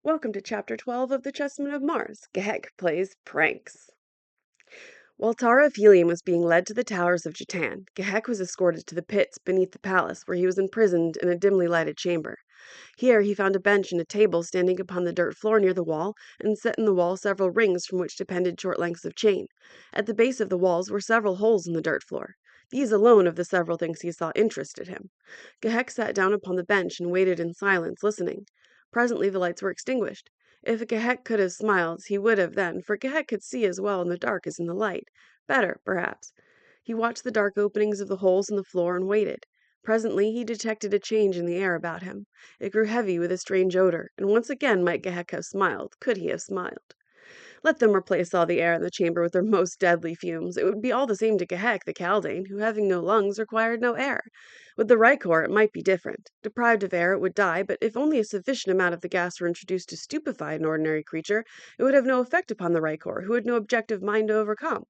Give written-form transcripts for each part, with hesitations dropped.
Welcome to Chapter 12 of the Chessmen of Mars. Ghek plays pranks. While Tara of Helium was being led to the towers of Jatan, Ghek was escorted to the pits beneath the palace, where he was imprisoned in a dimly lighted chamber. Here he found a bench and a table standing upon the dirt floor near the wall, and set in the wall several rings from which depended short lengths of chain. At the base of the walls were several holes in the dirt floor. These alone of the several things he saw interested him. Ghek sat down upon the bench and waited in silence, listening. Presently the lights were extinguished. If Ghek could have smiled, he would have then, for Ghek could see as well in the dark as in the light. Better, perhaps. He watched the dark openings of the holes in the floor and waited. Presently he detected a change in the air about him. It grew heavy with a strange odor, and once again might Ghek have smiled, could he have smiled. Let them replace all the air in the chamber with their most deadly fumes. It would be all the same to Ghek the Chaldean, who, having no lungs, required no air. With the Rykor it might be different. Deprived of air, it would die, but if only a sufficient amount of the gas were introduced to stupefy an ordinary creature, it would have no effect upon the Rykor, who had no objective mind to overcome.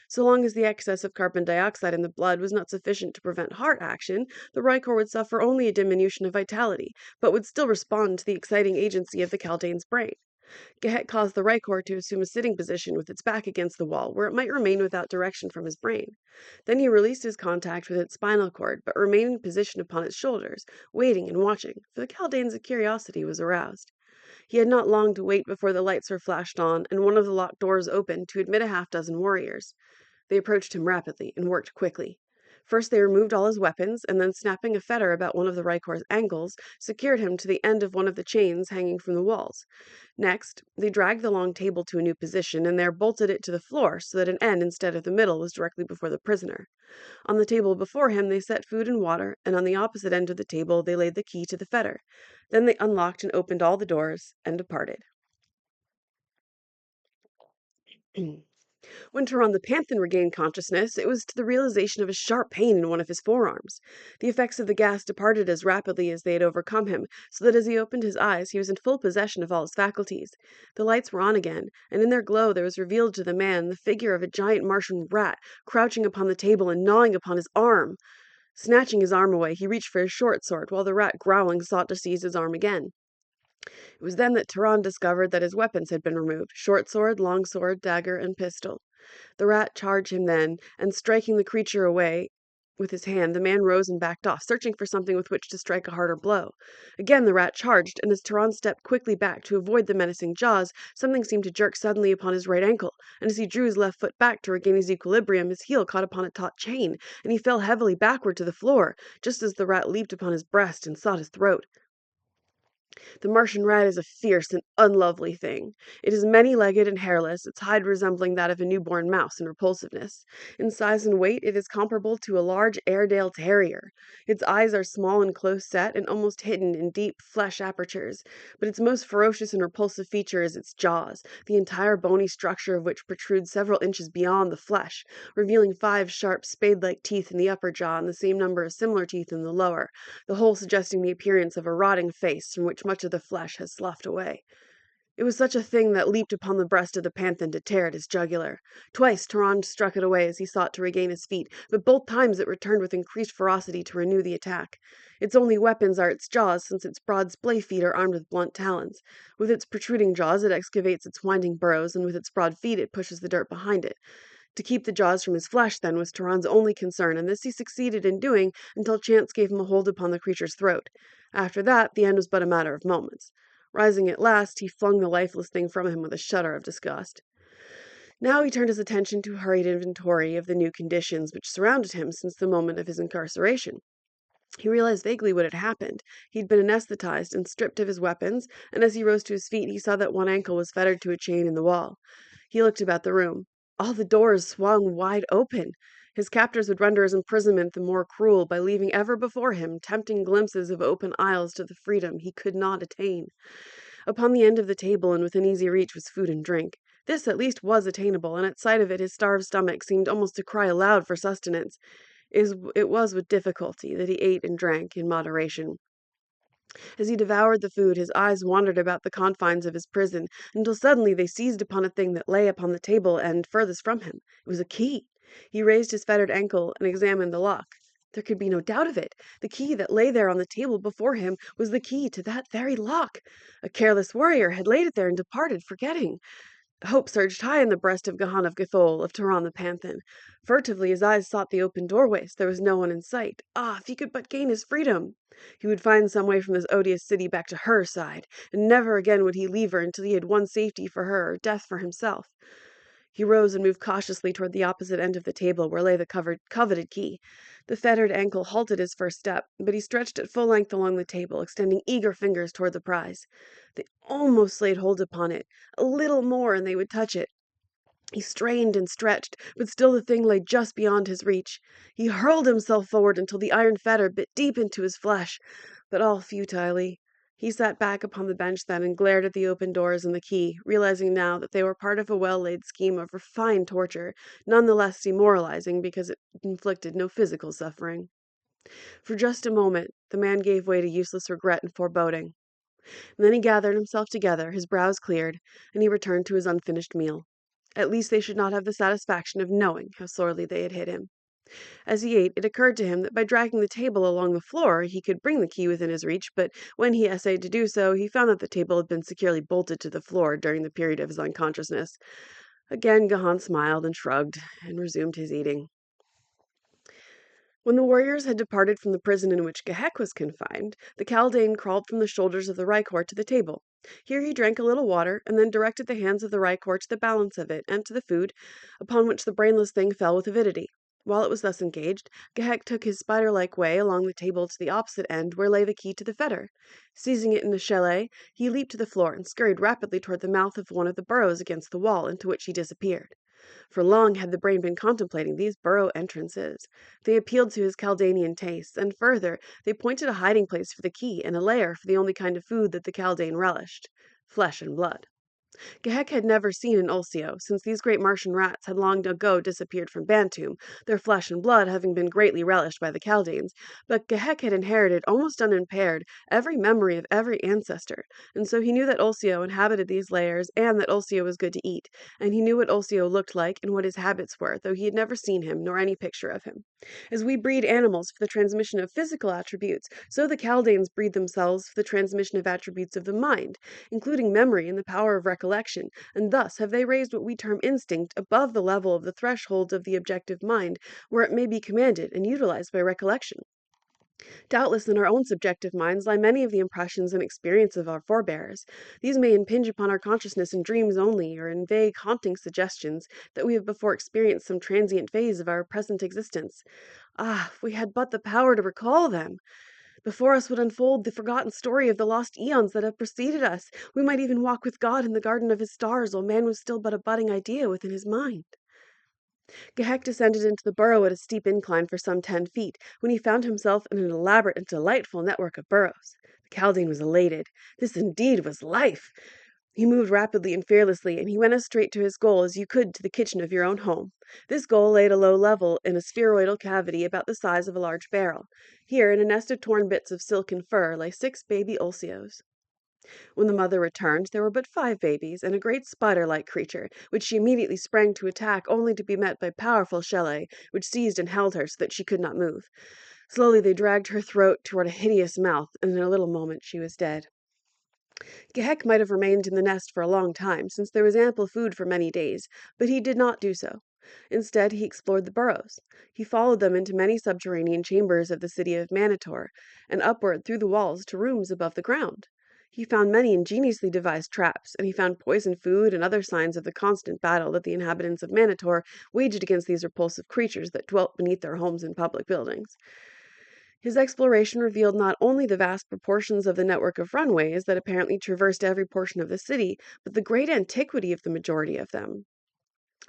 So long as the excess of carbon dioxide in the blood was not sufficient to prevent heart action, the Rykor would suffer only a diminution of vitality, but would still respond to the exciting agency of the Chaldean's brain. Ghek caused the Rykor to assume a sitting position with its back against the wall, where it might remain without direction from his brain. Then he released his contact with its spinal cord, but remained in position upon its shoulders, waiting and watching, for the Chaldean's curiosity was aroused. He had not long to wait before the lights were flashed on, and one of the locked doors opened to admit a half-dozen warriors. They approached him rapidly and worked quickly. First they removed all his weapons, and then snapping a fetter about one of the Rykor's ankles, secured him to the end of one of the chains hanging from the walls. Next, they dragged the long table to a new position, and there bolted it to the floor, so that an end instead of the middle was directly before the prisoner. On the table before him they set food and water, and on the opposite end of the table they laid the key to the fetter. Then they unlocked and opened all the doors, and departed. When Turan the Panthan regained consciousness, it was to the realization of a sharp pain in one of his forearms. The effects of the gas departed as rapidly as they had overcome him, so that as he opened his eyes he was in full possession of all his faculties. The lights were on again, and in their glow there was revealed to the man the figure of a giant Martian rat, crouching upon the table and gnawing upon his arm. Snatching his arm away, he reached for his short sword, while the rat, growling, sought to seize his arm again. It was then that Turan discovered that his weapons had been removed: short sword, long sword, dagger, and pistol. The rat charged him then, and striking the creature away with his hand, the man rose and backed off, searching for something with which to strike a harder blow. Again the rat charged, and as Turan stepped quickly back to avoid the menacing jaws, something seemed to jerk suddenly upon his right ankle, and as he drew his left foot back to regain his equilibrium, his heel caught upon a taut chain, and he fell heavily backward to the floor, just as the rat leaped upon his breast and sought his throat. The Martian rat is a fierce and unlovely thing. It is many-legged and hairless, its hide resembling that of a newborn mouse in repulsiveness. In size and weight it is comparable to a large Airedale terrier. Its eyes are small and close-set and almost hidden in deep flesh apertures, but its most ferocious and repulsive feature is its jaws, the entire bony structure of which protrudes several inches beyond the flesh, revealing 5 sharp spade-like teeth in the upper jaw and the same number of similar teeth in the lower, the whole suggesting the appearance of a rotting face from which much of the flesh has sloughed away. It was such a thing that leaped upon the breast of the Panthan to tear at his jugular. Twice Turan struck it away as he sought to regain his feet, but both times it returned with increased ferocity to renew the attack. Its only weapons are its jaws, since its broad splay feet are armed with blunt talons. With its protruding jaws it excavates its winding burrows, and with its broad feet it pushes the dirt behind it. To keep the jaws from his flesh, then, was Turan's only concern, and this he succeeded in doing until chance gave him a hold upon the creature's throat. After that, the end was but a matter of moments. Rising at last, he flung the lifeless thing from him with a shudder of disgust. Now he turned his attention to a hurried inventory of the new conditions which surrounded him since the moment of his incarceration. He realized vaguely what had happened. He'd been anesthetized and stripped of his weapons, and as he rose to his feet he saw that one ankle was fettered to a chain in the wall. He looked about the room. All the doors swung wide open. His captors would render his imprisonment the more cruel by leaving ever before him tempting glimpses of open aisles to the freedom he could not attain. Upon the end of the table and within easy reach was food and drink. This at least was attainable, and at sight of it his starved stomach seemed almost to cry aloud for sustenance. It was with difficulty that he ate and drank in moderation. As he devoured the food, his eyes wandered about the confines of his prison, until suddenly they seized upon a thing that lay upon the table and furthest from him. It was a key. He raised his fettered ankle and examined the lock. There could be no doubt of it. The key that lay there on the table before him was the key to that very lock. A careless warrior had laid it there and departed, forgetting. Hope surged high in the breast of Gahan of Gathol, of TARZAN the Panthan. Furtively his eyes sought the open doorways. There was no one in sight. Ah, if he could but gain his freedom! He would find some way from this odious city back to her side, and never again would he leave her until he had won safety for her or death for himself. He rose and moved cautiously toward the opposite end of the table where lay the coveted key. The fettered ankle halted his first step, but he stretched at full length along the table, extending eager fingers toward the prize. They almost laid hold upon it. A little more and they would touch it. He strained and stretched, but still the thing lay just beyond his reach. He hurled himself forward until the iron fetter bit deep into his flesh, but all futilely. He sat back upon the bench then and glared at the open doors and the key, realizing now that they were part of a well-laid scheme of refined torture, none the less demoralizing because it inflicted no physical suffering. For just a moment, the man gave way to useless regret and foreboding. And then he gathered himself together, his brows cleared, and he returned to his unfinished meal. At least they should not have the satisfaction of knowing how sorely they had hit him. As he ate, it occurred to him that by dragging the table along the floor he could bring the key within his reach, but when he essayed to do so, he found that the table had been securely bolted to the floor during the period of his unconsciousness. Again Gahan smiled and shrugged, and resumed his eating. When the warriors had departed from the prison in which Ghek was confined, the Chaldean crawled from the shoulders of the Rykor to the table. Here he drank a little water, and then directed the hands of the Rykor to the balance of it and to the food, upon which the brainless thing fell with avidity. While it was thus engaged, Ghek took his spider-like way along the table to the opposite end where lay the key to the fetter. Seizing it in a chalet, he leaped to the floor and scurried rapidly toward the mouth of one of the burrows against the wall, into which he disappeared. For long had the brain been contemplating these burrow entrances. They appealed to his Chaldean tastes, and further, they pointed a hiding place for the key and a lair for the only kind of food that the Chaldean relished: flesh and blood. Ghek had never seen an ulsio, since these great Martian rats had long ago disappeared from Bantoom, their flesh and blood having been greatly relished by the Chaldeans, but Ghek had inherited, almost unimpaired, every memory of every ancestor, and so he knew that ulsio inhabited these lairs, and that ulsio was good to eat, and he knew what ulsio looked like and what his habits were, though he had never seen him, nor any picture of him. As we breed animals for the transmission of physical attributes, so the Chaldeans breed themselves for the transmission of attributes of the mind, including memory and the power of recollection, and thus have they raised what we term instinct above the level of the thresholds of the objective mind, where it may be commanded and utilized by recollection. Doubtless in our own subjective minds lie many of the impressions and experiences of our forebears. These may impinge upon our consciousness in dreams only, or in vague, haunting suggestions that we have before experienced some transient phase of our present existence. Ah, if we had but the power to recall them! Before us would unfold the forgotten story of the lost eons that have preceded us. We might even walk with God in the garden of his stars, while man was still but a budding idea within his mind. Ghek descended into the burrow at a steep incline for some 10 feet, when he found himself in an elaborate and delightful network of burrows. The Chaldean was elated. This indeed was life! He moved rapidly and fearlessly, and he went as straight to his goal as you could to the kitchen of your own home. This goal lay at a low level in a spheroidal cavity about the size of a large barrel. Here, in a nest of torn bits of silk and fur, lay 6 baby ulsios. When the mother returned, there were but 5 babies, and a great spider-like creature, which she immediately sprang to attack, only to be met by powerful Shelley, which seized and held her so that she could not move. Slowly they dragged her throat toward a hideous mouth, and in a little moment she was dead. Ghek might have remained in the nest for a long time, since there was ample food for many days, but he did not do so. Instead, he explored the burrows. He followed them into many subterranean chambers of the city of Manitor, and upward through the walls to rooms above the ground. He found many ingeniously devised traps, and he found poisoned food and other signs of the constant battle that the inhabitants of Manitor waged against these repulsive creatures that dwelt beneath their homes and public buildings. His exploration revealed not only the vast proportions of the network of runways that apparently traversed every portion of the city, but the great antiquity of the majority of them.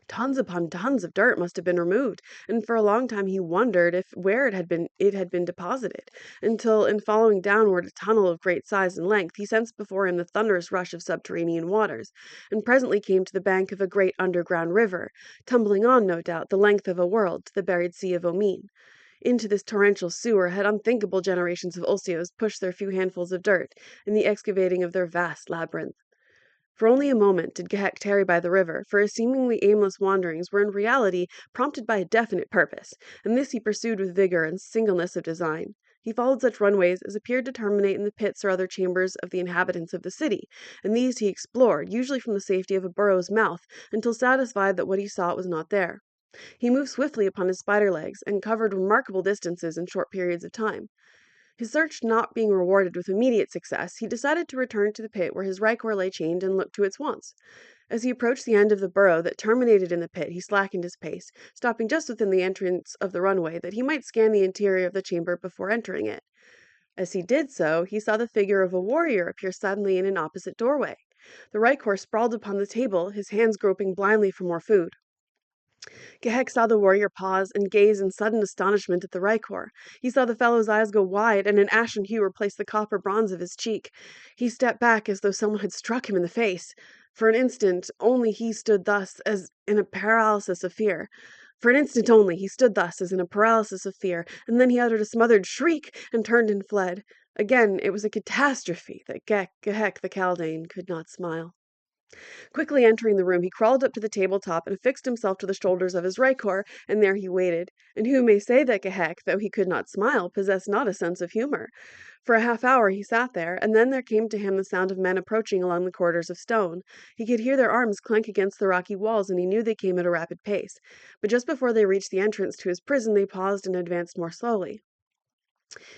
Tons upon tons of dirt must have been removed, and for a long time he wondered where it had been deposited, until in following downward a tunnel of great size and length, he sensed before him the thunderous rush of subterranean waters, and presently came to the bank of a great underground river, tumbling on, no doubt, the length of a world to the buried sea of Omin. Into this torrential sewer had unthinkable generations of ulsios pushed their few handfuls of dirt, in the excavating of their vast labyrinth. For only a moment did Ghek tarry by the river, for his seemingly aimless wanderings were in reality prompted by a definite purpose, and this he pursued with vigor and singleness of design. He followed such runways as appeared to terminate in the pits or other chambers of the inhabitants of the city, and these he explored, usually from the safety of a burrow's mouth, until satisfied that what he sought was not there. He moved swiftly upon his spider legs, and covered remarkable distances in short periods of time. His search not being rewarded with immediate success, he decided to return to the pit where his Rykor lay chained and look to its wants. As he approached the end of the burrow that terminated in the pit, he slackened his pace, stopping just within the entrance of the runway that he might scan the interior of the chamber before entering it. As he did so, he saw the figure of a warrior appear suddenly in an opposite doorway. The Rykor sprawled upon the table, his hands groping blindly for more food. Ghek saw the warrior pause and gaze in sudden astonishment at the Rykor. He saw the fellow's eyes go wide, and an ashen hue replace the copper bronze of his cheek. He stepped back as though someone had struck him in the face. For an instant only he stood thus, as in a paralysis of fear. For an instant only he stood thus, as in a paralysis of fear, and then he uttered a smothered shriek and turned and fled. Again it was a catastrophe that Ghek the Chaldean could not smile. Quickly entering the room, he crawled up to the tabletop and affixed himself to the shoulders of his Rykor, and there he waited. And who may say that Ghek, though he could not smile, possessed not a sense of humor? For a half-hour he sat there, and then there came to him the sound of men approaching along the corridors of stone. He could hear their arms clank against the rocky walls, and he knew they came at a rapid pace. But just before they reached the entrance to his prison, they paused and advanced more slowly.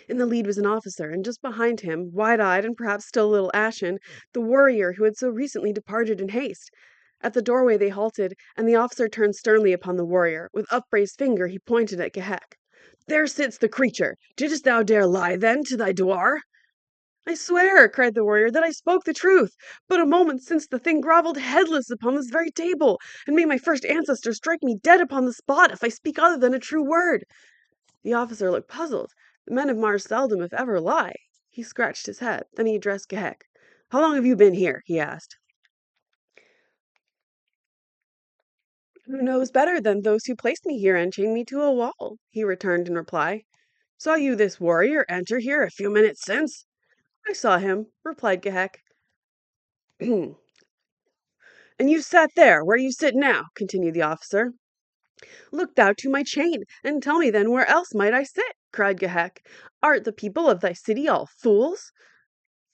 In the lead was an officer, and just behind him, wide-eyed and perhaps still a little ashen, the warrior who had so recently departed in haste. At the doorway they halted, and the officer turned sternly upon the warrior. With upraised finger he pointed at Ghek. "There sits the creature! Didst thou dare lie, then, to thy douar?" "I swear," cried the warrior, "that I spoke the truth. But a moment since the thing grovelled headless upon this very table, and may my first ancestor strike me dead upon the spot if I speak other than a true word." The officer looked puzzled. The men of Mars seldom, if ever, lie. He scratched his head. Then he addressed Ghek. "How long have you been here?" he asked. "Who knows better than those who placed me here and chained me to a wall?" he returned in reply. "Saw you this warrior enter here a few minutes since?" "I saw him," replied Ghek. "And you sat there, where you sit now," continued the officer. "Look thou to my chain, and tell me then where else might I sit?" cried Ghek. "Art the people of thy city all fools?"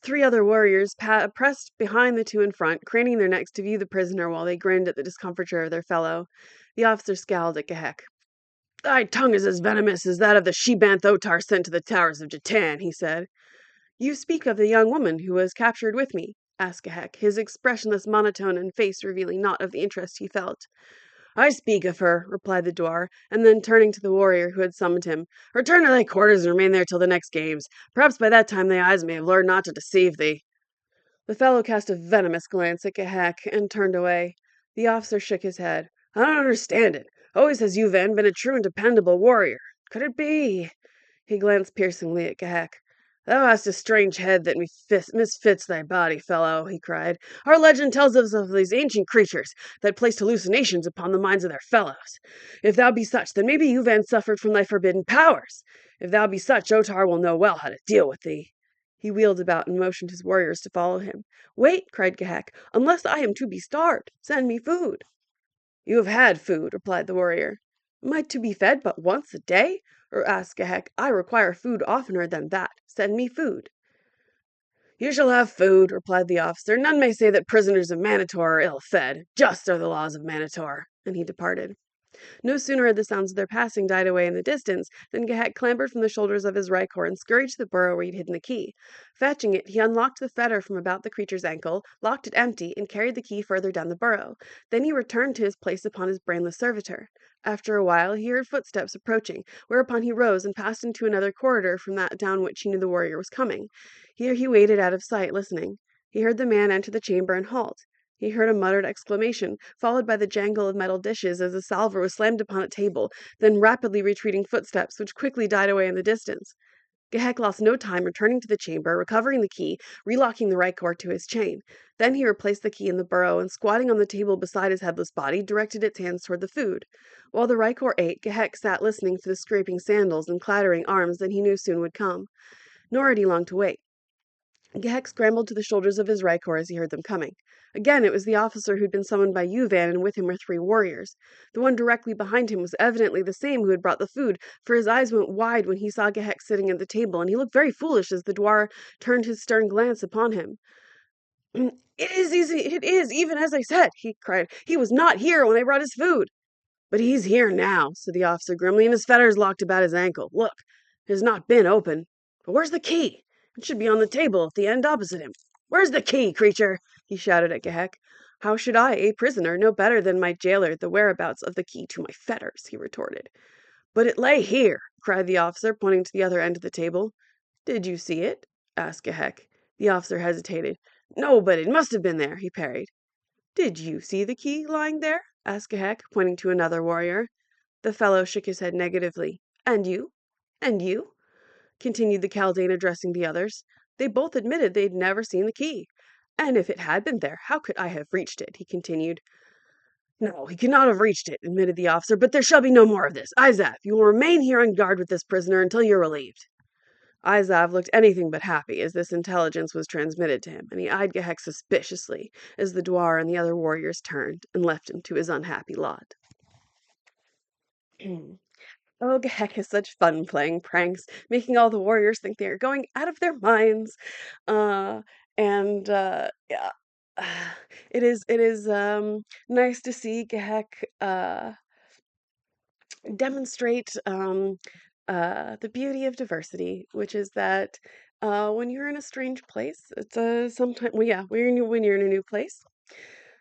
Three other warriors pressed behind the two in front, craning their necks to view the prisoner while they grinned at the discomfiture of their fellow. The officer scowled at Ghek. "Thy tongue is as venomous as that of the she-banth Otar sent to the towers of Jatan," he said. "You speak of the young woman who was captured with me?" asked Ghek, his expressionless monotone and face revealing naught of the interest he felt. "I speak of her," replied the dwarf, and then turning to the warrior who had summoned him, "Return to thy quarters and remain there till the next games. Perhaps by that time thy eyes may have learned not to deceive thee." The fellow cast a venomous glance at Ghek and turned away. The officer shook his head. "I don't understand it. Always has Yuvan been a true and dependable warrior. Could it be?" He glanced piercingly at Ghek. "Thou hast a strange head that misfits thy body, fellow," he cried. "Our legend tells us of these ancient creatures that placed hallucinations upon the minds of their fellows. If thou be such, then maybe Yuvan suffered from thy forbidden powers. If thou be such, Otar will know well how to deal with thee." He wheeled about and motioned his warriors to follow him. "Wait," cried Ghek, "unless I am to be starved. Send me food." "You have had food," replied the warrior. "Am I to be fed but once a day?" asked Ghek. "I require food oftener than that. Send me food." "You shall have food," replied the officer. "None may say that prisoners of Manitor are ill-fed. Just are the laws of Manitor." And he departed. No sooner had the sounds of their passing died away in the distance than Ghek clambered from the shoulders of his Rykor and scurried to the burrow where he had hidden the key. Fetching it, he unlocked the fetter from about the creature's ankle, locked it empty, and carried the key further down the burrow. Then he returned to his place upon his brainless servitor. After a while he heard footsteps approaching, whereupon he rose and passed into another corridor from that down which he knew the warrior was coming. Here he waited out of sight, listening. He heard the man enter the chamber and halt. He heard a muttered exclamation, followed by the jangle of metal dishes as a salver was slammed upon a table, then rapidly retreating footsteps, which quickly died away in the distance. Ghek lost no time returning to the chamber, recovering the key, relocking the Rykor to his chain. Then he replaced the key in the burrow, and squatting on the table beside his headless body, directed its hands toward the food. While the Rykor ate, Ghek sat listening for the scraping sandals and clattering arms that he knew soon would come. Nor had he long to wait. Ghek scrambled to the shoulders of his Rykor as he heard them coming. Again, it was the officer who'd been summoned by Yuvan, and with him were 3 warriors. The one directly behind him was evidently the same who had brought the food, for his eyes went wide when he saw Ghek sitting at the table, and he looked very foolish as the dwarf turned his stern glance upon him. It is easy, it is, even as I said, he cried. He was not here when I brought his food. But he's here now, said the officer grimly, and his fetters locked about his ankle. Look, it has not been open. But where's the key? It should be on the table at the end opposite him. Where's the key, creature? He shouted at Ghek. How should I, a prisoner, know better than my jailer the whereabouts of the key to my fetters? He retorted. But it lay here, cried the officer, pointing to the other end of the table. Did you see it? Asked Ghek. The officer hesitated. No, but it must have been there, he parried. Did you see the key lying there? Asked Ghek, pointing to another warrior. The fellow shook his head negatively. And you? And you? Continued the Chaldean, addressing the others. They both admitted they'd never seen the key. And if it had been there, how could I have reached it? He continued. No, he could not have reached it, admitted the officer, but there shall be no more of this. Izav, you will remain here on guard with this prisoner until you're relieved. Izav looked anything but happy as this intelligence was transmitted to him, and he eyed Ghek suspiciously as the dwarf and the other warriors turned and left him to his unhappy lot. Oh, Ghek is such fun playing pranks, making all the warriors think they are going out of their minds. Uh, yeah, it is nice to see Ghek demonstrate the beauty of diversity, which is that when you're in a strange place, it's a sometimes well, yeah, when you're in a new place,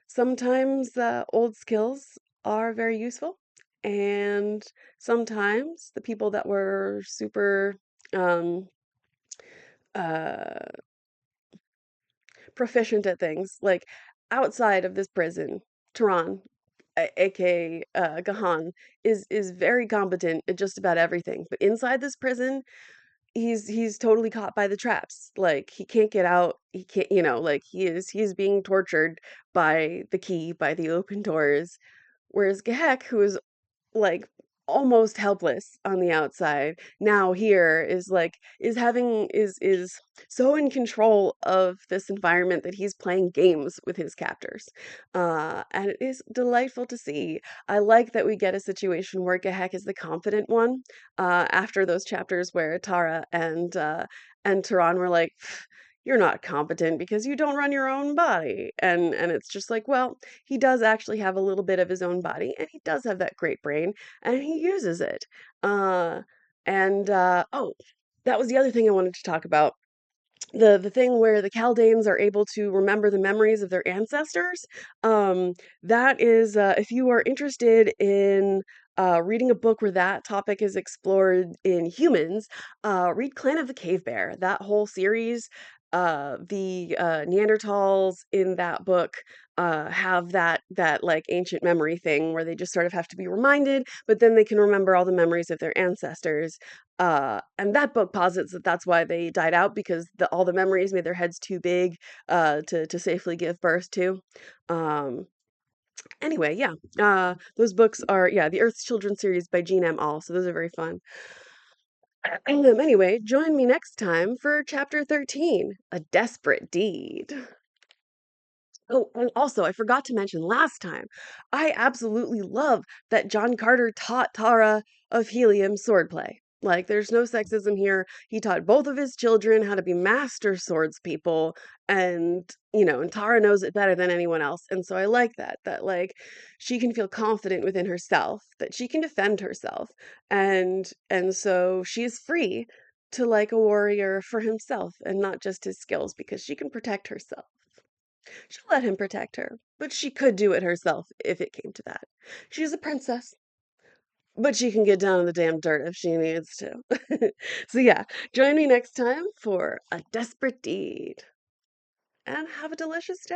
sometimes old skills are very useful, and sometimes the people that were super um, uh, proficient at things, like outside of this prison, Tehran, aka Gahan, is very competent at just about everything. But inside this prison, he's totally caught by the traps. Like he can't get out. He can't, like he's being tortured by the key, by the open doors. Whereas Gehek, who is like almost helpless on the outside now here is so in control of this environment that he's playing games with his captors, and it is delightful to see. I like that we get a situation where Gehek is the confident one, after those chapters where Tara and Tehran were like, you're not competent because you don't run your own body. And it's just like, well, he does actually have a little bit of his own body, and he does have that great brain, and he uses it. Uh, oh, that was the other thing I wanted to talk about. The thing where the Chaldeans are able to remember the memories of their ancestors. Um, that is, if you are interested in reading a book where that topic is explored in humans, read Clan of the Cave Bear. That whole series, the Neanderthals in that book have that like ancient memory thing where they just sort of have to be reminded, but then they can remember all the memories of their ancestors. And that book posits that that's why they died out, because all the memories made their heads too big to safely give birth to. Um, anyway, yeah, those books are, yeah, the Earth's Children series by Jean M. All, so those are very fun. Anyway, join me next time for chapter 13, A Desperate Deed. Oh, and also, I forgot to mention last time, I absolutely love that John Carter taught Tara of Helium swordplay. Like, there's no sexism here. He taught both of his children how to be master swordspeople, and Tara knows it better than anyone else. And so I like that, like, she can feel confident within herself, that she can defend herself. And so she is free to like a warrior for himself and not just his skills, because she can protect herself. She'll let him protect her, but she could do it herself if it came to that. She's a princess, but she can get down in the damn dirt if she needs to. So, yeah, join me next time for A Desperate Deed, and have a delicious day.